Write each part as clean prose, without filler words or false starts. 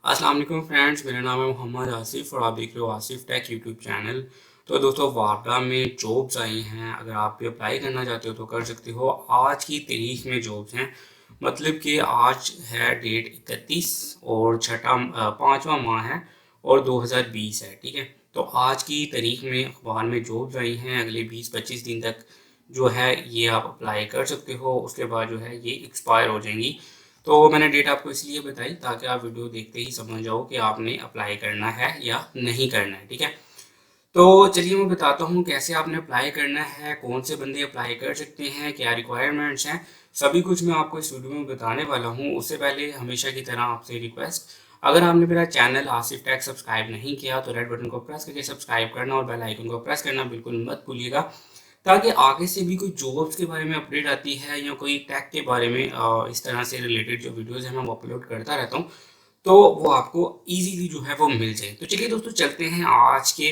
अस्सलाम वालेकुम फ्रेंड्स, मेरा नाम है मोहम्मद आसिफ और आप देख रहे हो आसिफ टेक यूट्यूब चैनल। तो दोस्तों, वापडा में जॉब्स आई हैं। अगर आप भी अप्लाई करना चाहते हो तो कर सकते हो। आज की तारीख में जॉब्स हैं, मतलब कि आज है डेट 31 और पाँचवा माह है और 2020 है। ठीक है, तो आज की तारीख में अखबार में जॉब्स आई हैं। अगले 20-25 दिन तक जो है ये आप अप्लाई कर सकते हो, उसके बाद जो है ये एक्सपायर हो जाएंगी। तो मैंने डेट आपको इसलिए बताई ताकि आप वीडियो देखते ही समझ जाओ कि आपने अप्लाई करना है या नहीं करना है। ठीक है, तो चलिए मैं बताता हूँ कैसे आपने अप्लाई करना है, कौन से बंदे अप्लाई कर सकते हैं, क्या रिक्वायरमेंट्स हैं। सभी कुछ मैं आपको इस वीडियो में बताने वाला हूँ। उससे पहले हमेशा की तरह आपसे रिक्वेस्ट, अगर आपने मेरा चैनल आसिफ टेक सब्सक्राइब नहीं किया तो रेड बटन को प्रेस करके सब्सक्राइब करना और बेल आइकन को प्रेस करना बिल्कुल मत भूलिएगा, ताकि आगे से भी कोई जॉब्स के बारे में अपडेट आती है या कोई टैग के बारे में इस तरह से रिलेटेड जो वीडियोस हैं मैं वो अपलोड करता रहता हूँ, तो वो आपको इजीली जो है वो मिल जाए। तो चलिए दोस्तों, चलते हैं आज के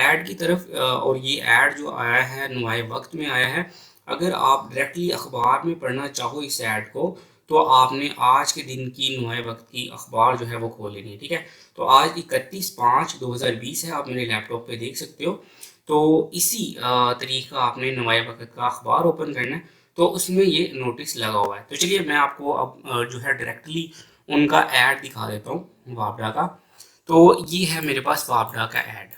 ऐड की तरफ। और ये ऐड जो आया है नुमाए वक्त में आया है। अगर आप डायरेक्टली अखबार में पढ़ना चाहो इस ऐड को, तो आपने आज के दिन की नुमाए वक्त की अखबार जो है वो खोल लेनी है। ठीक है, तो आज 31/5/2020 है, आप मेरे लैपटॉप पे देख सकते हो। तो इसी तारीख का आपने नुमाए वक्त का अखबार ओपन करना है, तो उसमें ये नोटिस लगा हुआ है। तो चलिए मैं आपको अब जो है डायरेक्टली उनका ऐड दिखा देता हूँ, वापडा का। तो ये है मेरे पास वापडा का ऐड।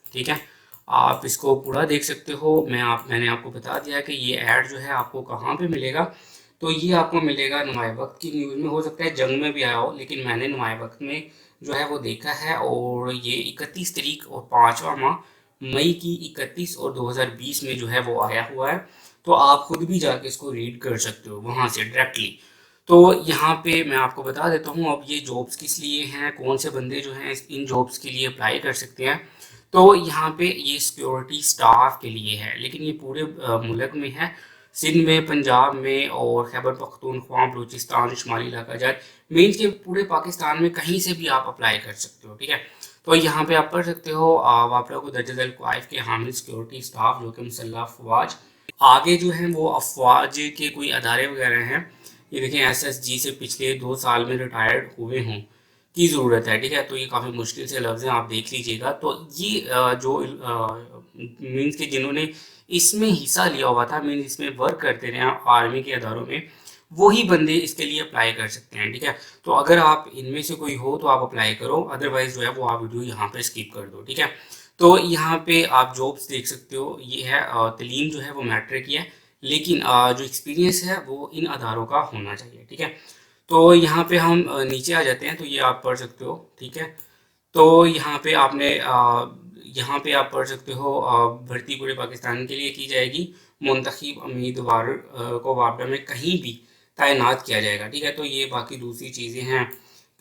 ठीक है, आप इसको पूरा देख सकते हो। मैंने आपको बता दिया कि ये ऐड जो है आपको कहाँ पे मिलेगा। तो ये आपको मिलेगा नुमाए वक्त की न्यूज़ में। हो सकता है जंग में भी आया हो, लेकिन मैंने नुमाए वक्त में जो है वो देखा है। और ये 31 तारीख और पाँचवा माह मई की 31 और 2020 में जो है वो आया हुआ है। तो आप खुद भी जाके इसको रीड कर सकते हो वहाँ से डायरेक्टली। तो यहाँ पे मैं आपको बता देता हूँ अब ये जॉब्स किस लिए हैं, कौन से बंदे जो हैं इन जॉब्स के लिए अप्लाई कर सकते हैं। तो यहाँ पे ये सिक्योरिटी स्टाफ के लिए है, लेकिन ये पूरे मुल्क में है। सिंध में, पंजाब में और खैबर पख्तूनख्वा, बलूचिस्तान, शुमाली इलाका जाट, मीन्स के पूरे पाकिस्तान में कहीं से भी आप अप्लाई कर सकते हो। ठीक है, तो यहाँ पे आप पढ़ सकते हो वापरा को दर्जा क्वाइफ के हामिल सिक्योरिटी स्टाफ जो कि मुसल्लह अफवाज। आगे जो है वो अफवाज के कोई अदारे वगैरह हैं। ये देखें, एसएसजी से पिछले 2 साल में रिटायर्ड हुए हों की ज़रूरत है। ठीक है, तो ये काफ़ी मुश्किल से लफ्ज़ हैं, आप देख लीजिएगा। तो ये जो मीन्स के जिन्होंने इसमें हिस्सा लिया हुआ था, मीन्स इसमें वर्क करते रहे आर्मी के अदारों में, वही बंदे इसके लिए अप्लाई कर सकते हैं। ठीक है, तो अगर आप इनमें से कोई हो तो आप अप्लाई करो, अदरवाइज जो है वो आप वीडियो यहाँ पे स्किप कर दो। ठीक है, तो यहाँ पे आप जॉब्स देख सकते हो। ये है तलीम जो है वो मैटर की है, लेकिन जो एक्सपीरियंस है वो इन अदारों का होना चाहिए। ठीक है, तो यहाँ पे हम नीचे आ जाते हैं, तो ये आप पढ़ सकते हो। ठीक है, तो यहाँ पे आप पढ़ सकते हो भर्ती पूरे पाकिस्तान के लिए की जाएगी। मुंतखब उम्मीदवार को वापडा में कहीं भी तैनात किया जाएगा। ठीक है, तो ये बाकी दूसरी चीज़ें हैं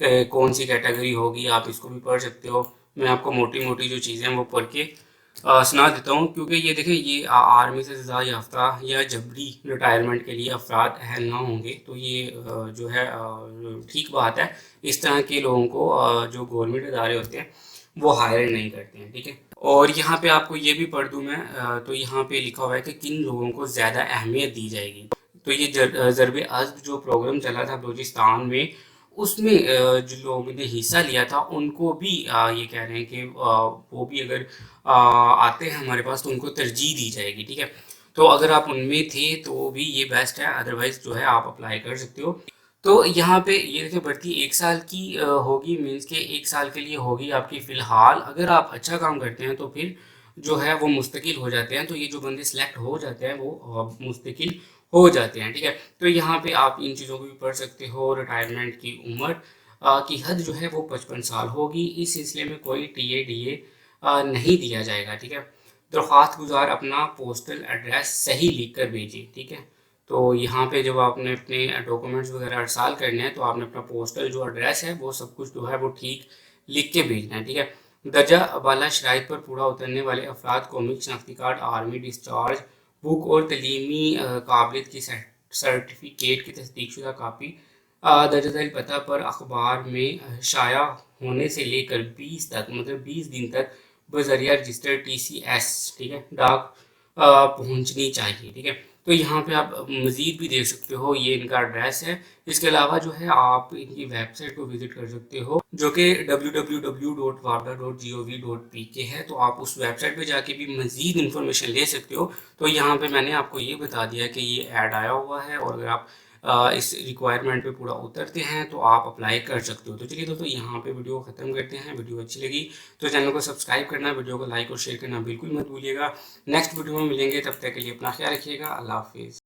कि कौन सी कैटेगरी होगी, आप इसको भी पढ़ सकते हो। मैं आपको मोटी मोटी जो चीज़ें हैं वो पढ़ के सुना देता हूँ, क्योंकि ये देखें, ये आर्मी से सज़ा याफ्ता या जबरी रिटायरमेंट के लिए अफराद अहल ना होंगे, तो ये जो है ठीक बात है। इस तरह के लोगों को जो गवर्नमेंट इदारे होते हैं वो हायर नहीं करते हैं। ठीक है, और यहाँ पे आपको ये भी पढ़ दूँ मैं, तो यहाँ पे लिखा हुआ है कि किन लोगों को ज़्यादा अहमियत दी जाएगी। तो ये ज़रब अज़्ब जो प्रोग्राम चला था बलूचिस्तान में, उसमें जो लोगों ने हिस्सा लिया था उनको भी ये कह रहे हैं कि वो भी अगर आते हैं हमारे पास तो उनको तरजीह दी जाएगी। ठीक है, तो अगर आप उनमें थे तो भी ये बेस्ट है, अदरवाइज जो है आप अप्लाई कर सकते हो। तो यहाँ पे ये देखिए, भर्ती 1 साल की होगी, मीन्स के 1 साल के लिए होगी आपकी फ़िलहाल। अगर आप अच्छा काम करते हैं तो फिर जो है वो मुस्तकिल हो जाते हैं। तो ये जो बंदे सेलेक्ट हो जाते हैं वो मुस्तकिल हो जाते हैं। ठीक है, तो यहाँ पे आप इन चीज़ों को भी पढ़ सकते हो। रिटायरमेंट की उम्र की हद जो है वो 55 साल होगी। इस सिलसिले में कोई टीए डीए नहीं दिया जाएगा। ठीक है, दरख्वास्त गुजार अपना पोस्टल एड्रेस सही लिख कर भेजिए। ठीक है, तो यहाँ पे जब आपने अपने डॉक्यूमेंट्स वगैरह अरसाल करने हैं तो आपने अपना पोस्टल जो एड्रेस है वो सब कुछ जो है वो ठीक लिख के भेजना है। ठीक है, दर्जा वाला शराइत पर पूरा उतरने वाले अफराद कौमी शनाख्ती कार्ड, आर्मी डिस्चार्ज बुक और तलीमी काबिलियत की सर्टिफिकेट की तस्दीकशुदा कापी दर्ज झैल पता पर अखबार में शाया होने से लेकर 20 तक, मतलब 20 दिन तक बजरिया रजिस्टर टीसीएस, ठीक है, डाक पहुंचनी चाहिए। ठीक है, तो यहाँ पे आप मज़ीद भी देख सकते हो, ये इनका एड्रेस है। इसके अलावा जो है आप इनकी वेबसाइट को विज़िट कर सकते हो, जो कि www.warda.gov.pk है। तो आप उस वेबसाइट पे जाके भी मज़ीद इन्फॉर्मेशन ले सकते हो। तो यहाँ पे मैंने आपको ये बता दिया कि ये ऐड आया हुआ है, और अगर आप इस रिक्वायरमेंट पे पूरा उतरते हैं तो आप अप्लाई कर सकते हो। तो चलिए दोस्तों, यहाँ पे वीडियो ख़त्म करते हैं। वीडियो अच्छी लगी तो चैनल को सब्सक्राइब करना, वीडियो को लाइक और शेयर करना बिल्कुल मत भूलिएगा। नेक्स्ट वीडियो में मिलेंगे, तब तक के लिए अपना ख्याल रखिएगा। अल्लाह हाफिज़।